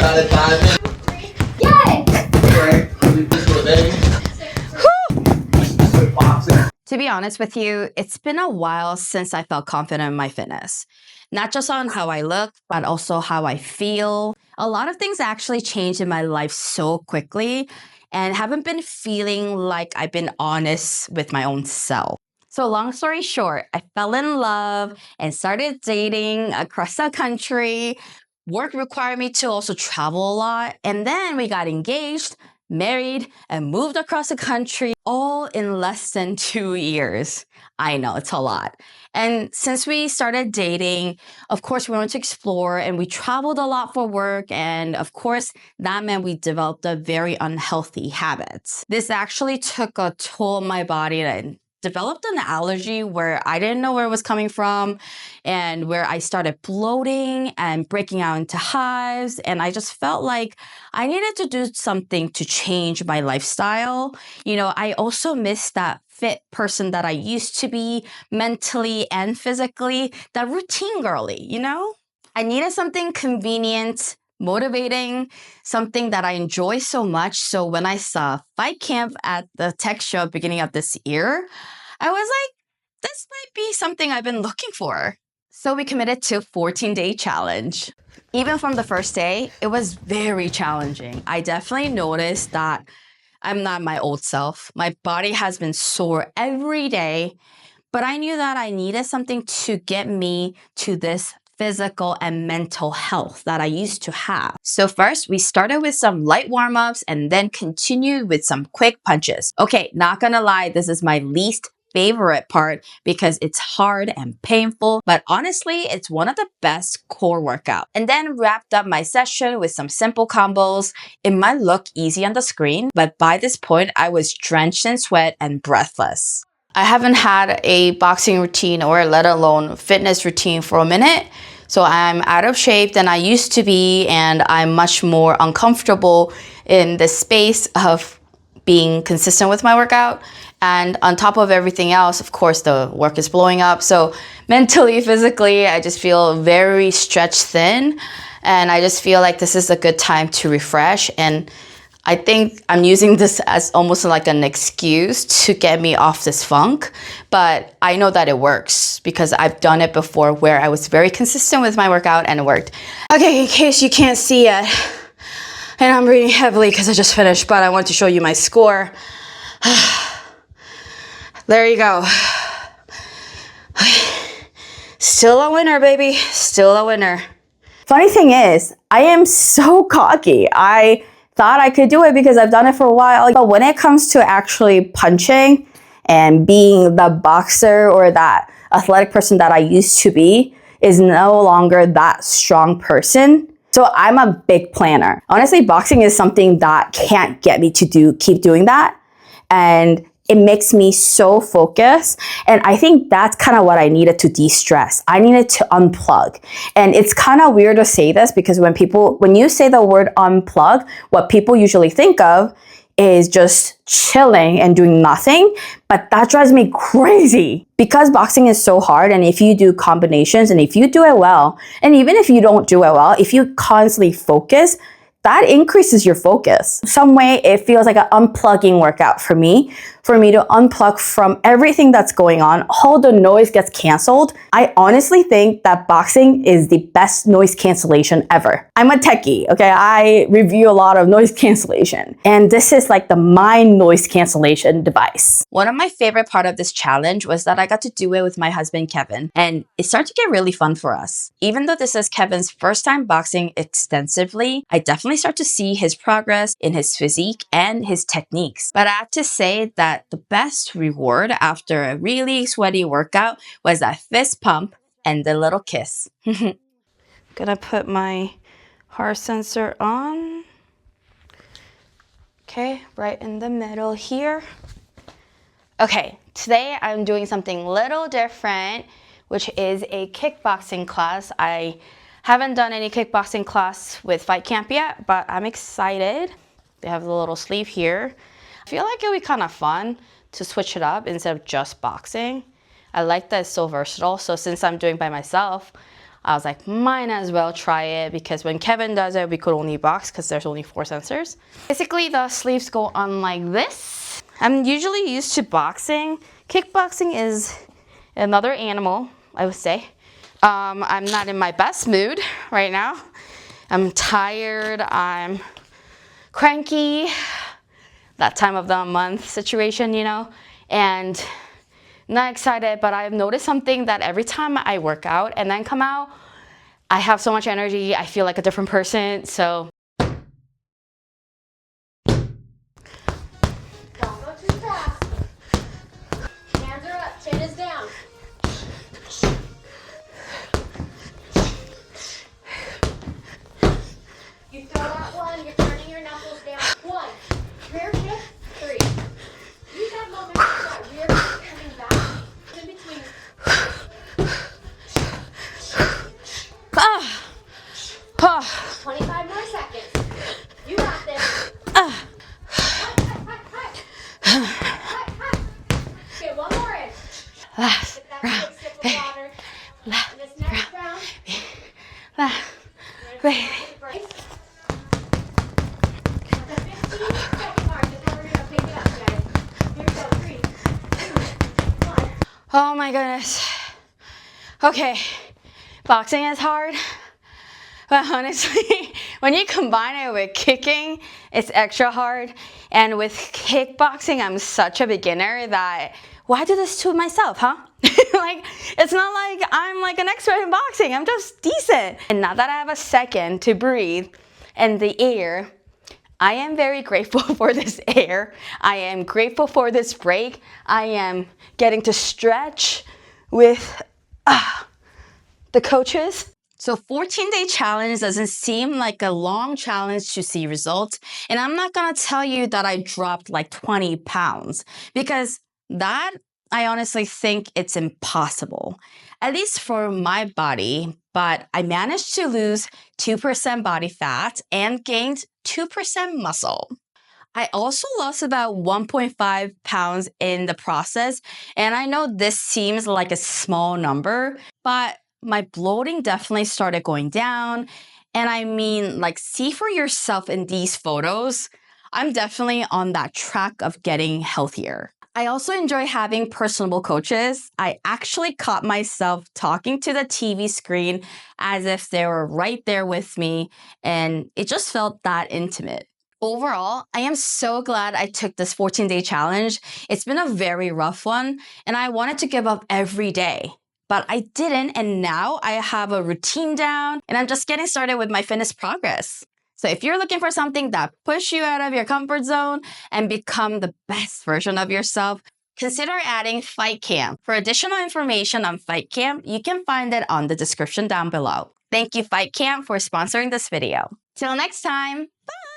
Got it, diamond. Yay! Alright, this for the baby. This for boxing. To be honest with you, it's been a while since I felt confident in my fitness. Not just on how I look, but also how I feel. A lot of things actually changed in my life so quickly and haven't been feeling like I've been honest with my own self. So long story short, I fell in love and started dating across the country. Work required me to also travel a lot. And then we got engaged, married, and moved across the country all in less than 2 years. I know, it's a lot. And since we started dating, of course, we wanted to explore and we traveled a lot for work. And of course, that meant we developed a very unhealthy habits. This actually took a toll on my body and developed an allergy where I didn't know where it was coming from and where I started bloating and breaking out into hives. And I just felt like I needed to do something to change my lifestyle. You know, I also missed that fit person that I used to be mentally and physically, that routine girly, you know? I needed something convenient, motivating, something that I enjoy so much. So when I saw FightCamp at the tech show beginning of this year, I was like, this might be something I've been looking for. So we committed to a 14-day challenge. Even from the first day, it was very challenging. I definitely noticed that I'm not my old self. My body has been sore every day, but I knew that I needed something to get me to this physical and mental health that I used to have. So first, we started with some light warm-ups and then continued with some quick punches. Okay, not gonna lie, this is my least favorite part because it's hard and painful, but honestly, it's one of the best core workout. And then wrapped up my session with some simple combos. It might look easy on the screen, but by this point, I was drenched in sweat and breathless. I haven't had a boxing routine or let alone fitness routine for a minute. So I'm out of shape than I used to be, and I'm much more uncomfortable in the space of being consistent with my workout. And on top of everything else, of course, the work is blowing up. So mentally, physically, I just feel very stretched thin. And I just feel like this is a good time to refresh. And I think I'm using this as almost like an excuse to get me off this funk, but I know that it works because I've done it before where I was very consistent with my workout and it worked. Okay, in case you can't see yet, and I'm breathing heavily because I just finished, but I want to show you my score. There you go. Still a winner, baby. Still a winner. Funny thing is, I am so cocky. I thought I could do it because I've done it for a while. But when it comes to actually punching and being the boxer or that athletic person that I used to be is no longer that strong person. So I'm a big planner. Honestly, boxing is something that can't get me to keep doing that. And it makes me so focused. And I think that's kind of what I needed to de-stress. I needed to unplug. And it's kind of weird to say this because when you say the word unplug, what people usually think of is just chilling and doing nothing. But that drives me crazy because boxing is so hard. And if you do combinations and if you do it well, and even if you don't do it well, if you constantly focus, that increases your focus. Some way it feels like an unplugging workout for me to unplug from everything that's going on. All the noise gets canceled. I honestly think that boxing is the best noise cancellation ever. I'm a techie, okay? I review a lot of noise cancellation, and this is like the mind noise cancellation device. One of my favorite part of this challenge was that I got to do it with my husband, Kevin, and it started to get really fun for us. Even though this is Kevin's first time boxing extensively, I definitely start to see his progress in his physique and his techniques. But I have to say that the best reward after a really sweaty workout was that fist pump and the little kiss. Gonna put my heart sensor on. Okay, right in the middle here. Okay, today I'm doing something little different, which is a kickboxing class. I haven't done any kickboxing class with FightCamp yet, but I'm excited. They have the little sleeve here. I feel like it would be kind of fun to switch it up instead of just boxing. I like that it's so versatile. So since I'm doing by myself, I was like, might as well try it because when Kevin does it, we could only box because there's only 4 sensors. Basically, the sleeves go on like this. I'm usually used to boxing. Kickboxing is another animal, I would say. I'm not in my best mood right now. I'm tired, I'm cranky, that time of the month situation, you know, and not excited, but I've noticed something that every time I work out and then come out, I have so much energy, I feel like a different person, so. Don't go too fast. Hands are up, chin is down. You throw that one, you're turning your knuckles down. 1, rear kick, 3. Use that moment to that rear kick coming back in between. Ah, ah, 25 more seconds. You got this. ah. Okay, one more in. Last Get that round, big sip of baby. water. Last And this next round, round, baby. we're going to brace. At the 15-second mark is how we're going to pick it up, guys. Here we go. 3, 2, 1. Oh my goodness. Okay, boxing is hard, but honestly, when you combine it with kicking, it's extra hard. And with kickboxing, I'm such a beginner that why do this to myself, huh? Like, it's not like I'm like an expert in boxing. I'm just decent. And now that I have a second to breathe in the air, I am very grateful for this air. I am grateful for this break. I am getting to stretch with the coaches. So 14-day challenge doesn't seem like a long challenge to see results. And I'm not going to tell you that I dropped like 20 pounds because that I honestly think it's impossible, at least for my body. But I managed to lose 2% body fat and gained 2% muscle. I also lost about 1.5 pounds in the process. And I know this seems like a small number, but my bloating definitely started going down. And I mean, like, see for yourself in these photos, I'm definitely on that track of getting healthier. I also enjoy having personable coaches. I actually caught myself talking to the TV screen as if they were right there with me, and it just felt that intimate. Overall, I am so glad I took this 14-day challenge. It's been a very rough one, and I wanted to give up every day. But I didn't, and now I have a routine down, and I'm just getting started with my fitness progress. So if you're looking for something that pushes you out of your comfort zone and become the best version of yourself, consider adding FightCamp. For additional information on FightCamp, you can find it on the description down below. Thank you, FightCamp, for sponsoring this video. Till next time, bye!